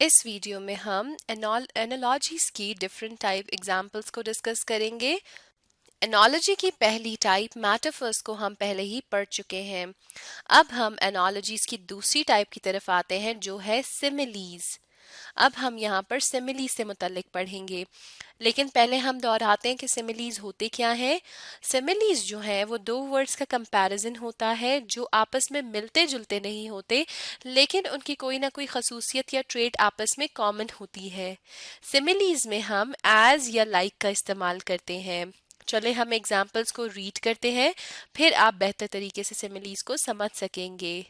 इस वीडियो में हम एनालॉजीज की डिफरेंट टाइप एग्जाम्पल्स को डिस्कस करेंगे। एनालॉजी की पहली टाइप मेटाफर्स को हम पहले ही पढ़ चुके हैं। अब हम एनालॉजीज की दूसरी टाइप की तरफ आते हैं जो है सिमिलीज। अब हम यहाँ पर सिमिली से मुतल्लिक पढ़ेंगे, लेकिन पहले हम दोहराते हैं कि सिमिलीज होते क्या हैं। सिमिलीज जो हैं वो दो वर्ड्स का कंपैरिजन होता है जो आपस में मिलते जुलते नहीं होते, लेकिन उनकी कोई ना कोई खसूसियत या ट्रेट आपस में कॉमन होती है। सिमिलीज में हम एज या लाइक का इस्तेमाल करते हैं। चले हम एग्जाम्पल्स को रीड करते हैं, फिर आप बेहतर तरीके से सिमिलीज को समझ सकेंगे।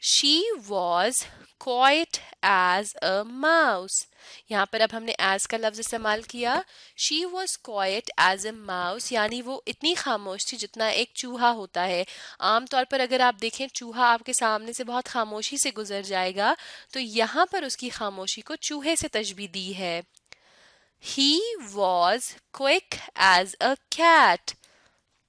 She was quiet as a mouse। यहाँ पर अब हमने as का लफ्ज इस्तेमाल किया। She was quiet as a mouse यानी वो इतनी खामोश थी जितना एक चूहा होता है। आमतौर पर अगर आप देखें चूहा आपके सामने से बहुत खामोशी से गुजर जाएगा, तो यहाँ पर उसकी खामोशी को चूहे से तशबीह दी है। He was quick as a cat।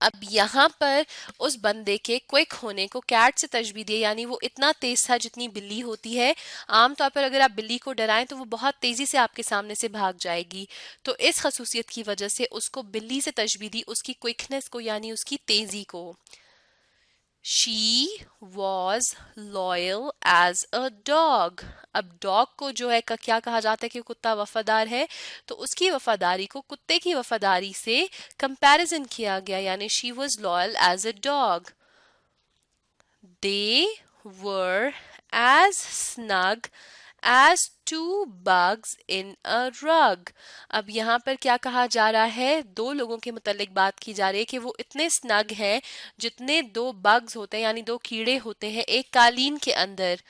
अब यहाँ पर उस बंदे के क्विक होने को कैट से तशबीह दी, यानी वो इतना तेज था जितनी बिल्ली होती है। आमतौर पर अगर आप बिल्ली को डराएं तो वो बहुत तेजी से आपके सामने से भाग जाएगी, तो इस खसूसियत की वजह से उसको बिल्ली से तशबीह दी, उसकी क्विकनेस को यानी उसकी तेजी को। She was loyal as a dog। अब डॉग को जो है क्या कहा जाता है कि कुत्ता वफादार है, तो उसकी वफादारी को कुत्ते की वफादारी से कंपैरिजन किया गया, यानी she was loyal as a dog। They were as snug as two bugs in a rug। अब यहाँ पर क्या कहा जा रहा है, दो लोगों के मुतालिक बात की जा रही है कि वो इतने स्नग हैं जितने दो बग्स होते हैं, यानी दो कीड़े होते हैं एक कालीन के अंदर।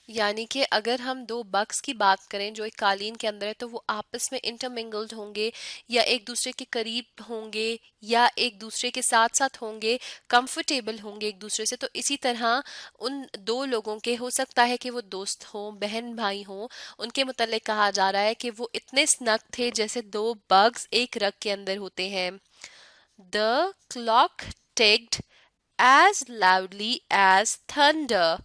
यानी कि अगर हम दो बग्स की बात करें जो एक कालीन के अंदर है, तो वो आपस में इंटरमिंगल्ड होंगे या एक दूसरे के करीब होंगे या एक दूसरे के साथ साथ होंगे, कंफर्टेबल होंगे एक दूसरे से। तो इसी तरह उन दो लोगों के हो सकता है कि वो दोस्त हों, बहन भाई हों, उनके मुतल्लिक कहा जा रहा है कि वो इतने स्नग थे जैसे दो बग्स एक रग के अंदर होते हैं। The clock ticked as loudly as thunder।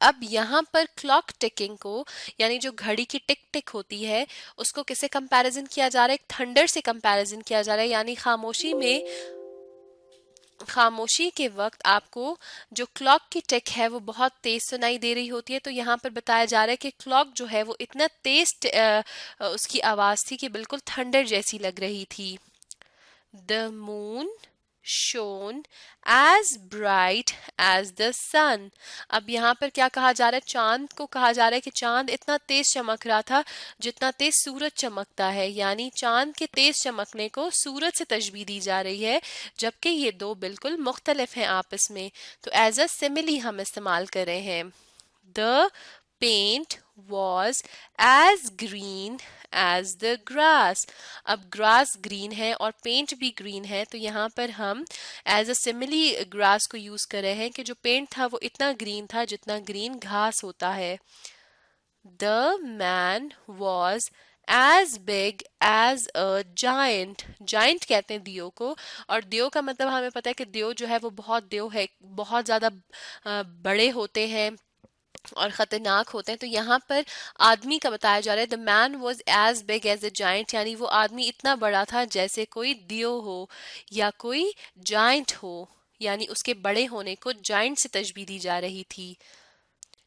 अब यहाँ पर क्लॉक टिकिंग को, यानी जो घड़ी की टिक टिक होती है, उसको किससे कंपैरिजन किया जा रहा है, एक थंडर से कंपैरिजन किया जा रहा है। यानी खामोशी के वक्त आपको जो क्लॉक की टिक है वो बहुत तेज सुनाई दे रही होती है, तो यहाँ पर बताया जा रहा है कि क्लॉक जो है वो इतना तेज उसकी आवाज थी कि बिल्कुल थंडर जैसी लग रही थी। The moon shone as bright as the sun। अब यहाँ पर क्या कहा जा रहा है, चांद को कहा जा रहा है कि चांद इतना तेज चमक रहा था जितना तेज सूरज चमकता है, यानी चांद के तेज चमकने को सूरज से तशबीह दी जा रही है, जबकि ये दो बिल्कुल मुख्तलिफ हैं आपस में। तो एज अ सिमिली हम इस्तेमाल कर रहे हैं। The paint was as green as the grass। अब ग्रास ग्रीन है और पेंट भी ग्रीन है, तो यहाँ पर हम एज अ सिमिली ग्रास को यूज कर रहे हैं कि जो पेंट था वो इतना ग्रीन था जितना ग्रीन घास होता है। The man was as big as a giant। Giant कहते हैं दियो को, और दियो का मतलब हमें पता है कि दियो जो है वो बहुत दियो है, बहुत ज्यादा बड़े होते हैं और खतरनाक होते हैं। तो यहाँ पर आदमी का बताया जा रहा है, the man was as big as a giant, यानी वो आदमी इतना बड़ा था जैसे कोई दियो हो या कोई जाइंट हो, यानी उसके बड़े होने को जाइंट से तशबीह दी जा रही थी।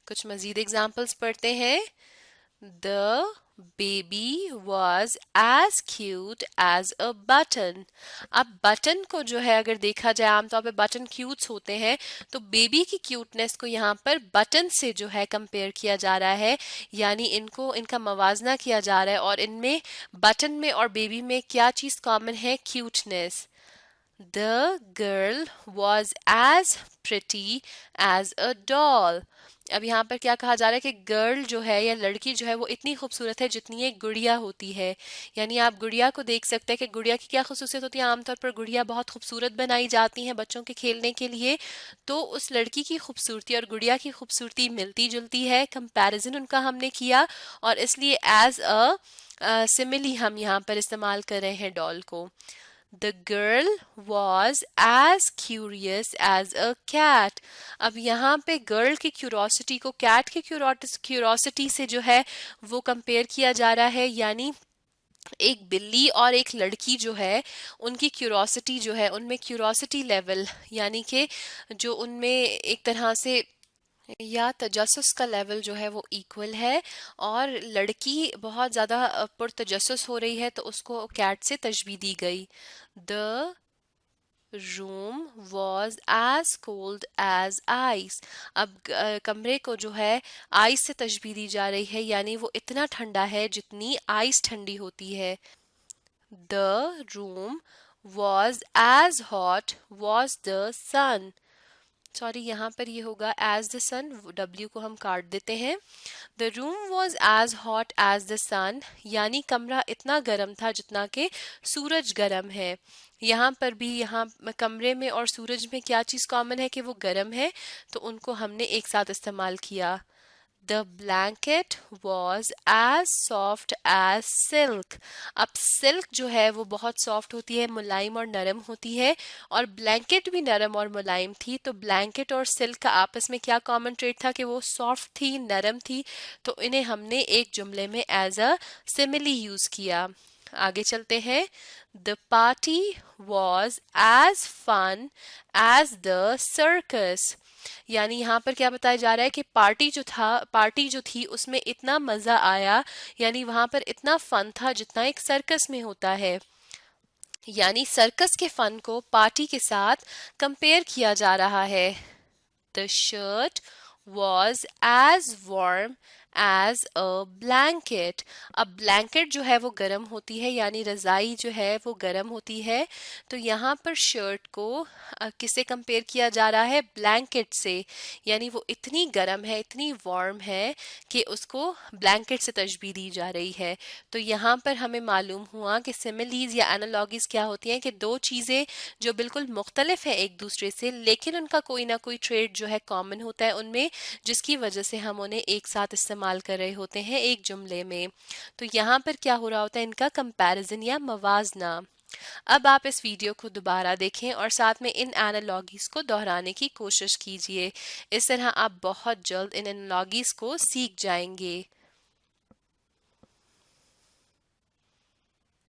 कुछ मजीद एग्जाम्पल्स पढ़ते हैं। The baby was as cute as a button। अब बटन को जो है अगर देखा जाए, आमतौर पे बटन क्यूट्स होते हैं, तो बेबी की क्यूटनेस को यहाँ पर बटन से जो है कंपेयर किया जा रहा है, यानी इनका मवाजना किया जा रहा है। और इनमें बटन में और बेबी में क्या चीज कॉमन है, cuteness. The girl was as pretty as a doll। अब यहाँ पर क्या कहा जा रहा है कि गर्ल जो है या लड़की जो है वो इतनी खूबसूरत है जितनी एक गुड़िया होती है। यानी आप गुड़िया को देख सकते हैं कि गुड़िया की क्या खसूसियत होती है। आमतौर पर गुड़िया बहुत खूबसूरत बनाई जाती हैं बच्चों के खेलने के लिए, तो उस लड़की की खूबसूरती और गुड़िया की खूबसूरती मिलती जुलती है, कंपैरिजन उनका हमने किया, और इसलिए एज अ सिमिली हम यहाँ पर इस्तेमाल कर रहे हैं डॉल को। The girl was as curious as a cat. अब यहाँ पे गर्ल की क्यूरोसिटी को कैट की क्यूरोसिटी से जो है वो कंपेयर किया जा रहा है, यानी एक बिल्ली और एक लड़की जो है उनकी क्यूरोसिटी जो है, उनमें क्यूरोसिटी लेवल यानी कि जो उनमें एक तरह से या तजस्सुस का लेवल जो है वो इक्वल है, और लड़की बहुत ज़्यादा पुरतजस्सुस हो रही है तो उसको कैट से तशबीह दी गई। The room was as cold as ice. अब कमरे को जो है आइस से तशबीह दी जा रही है, यानी वो इतना ठंडा है जितनी आइस ठंडी होती है। The room was as hot was the sun. Sorry, यहाँ पर ये होगा एज द सन, डब्ल्यू को हम काट देते हैं। The room was as hot as the sun, यानी कमरा इतना गर्म था जितना कि सूरज गर्म है। यहाँ पर भी यहाँ कमरे में और सूरज में क्या चीज़ कॉमन है कि वो गर्म है, तो उनको हमने एक साथ इस्तेमाल किया। The blanket was as soft as silk. अब सिल्क जो है वो बहुत सॉफ्ट होती है, मुलायम और नरम होती है, और ब्लैंकेट भी नरम और मुलायम थी। तो ब्लैंकेट और सिल्क का आपस में क्या कॉमन ट्रेट था कि वो सॉफ्ट थी, नरम थी, तो इन्हें हमने एक जुमले में एज अ सिमिली यूज किया। आगे चलते हैं। The party was as fun as the circus, यानी यहाँ पर क्या बताया जा रहा है कि पार्टी जो थी उसमें इतना मजा आया, यानी वहां पर इतना फन था जितना एक सर्कस में होता है। यानी सर्कस के फन को पार्टी के साथ कंपेयर किया जा रहा है। The shirt was as warm as a blanket. अब ब्लैंकेट जो है वो गर्म होती है, यानी रजाई जो है वो गर्म होती है, तो यहाँ पर शर्ट को किससे कंपेयर किया जा रहा है? ब्लैंकेट से, यानी वो इतनी गर्म है, इतनी वार्म है कि उसको ब्लैंकेट से तशबीह दी जा रही है। तो यहाँ पर हमें मालूम हुआ कि सिमिलीज या एनालॉगीज क्या होती हैं कि दो चीज़ें जो बिल्कुल मुख्तलिफ है एक दूसरे से, लेकिन उनका कोई ना कोई ट्रेड जो है कॉमन होता है उनमें, जिसकी वजह से हम उन्हें एक साथ इस्तेमाल कर रहे होते हैं एक जुमले में। तो यहाँ पर क्या हो रहा होता है? इनका कंपैरिजन या मवाजना। अब आप इस वीडियो को दोबारा देखें और साथ में इन एनालॉगीज को दोहराने की कोशिश कीजिए। इस तरह आप बहुत जल्द इन एनालॉगीज को सीख जाएंगे।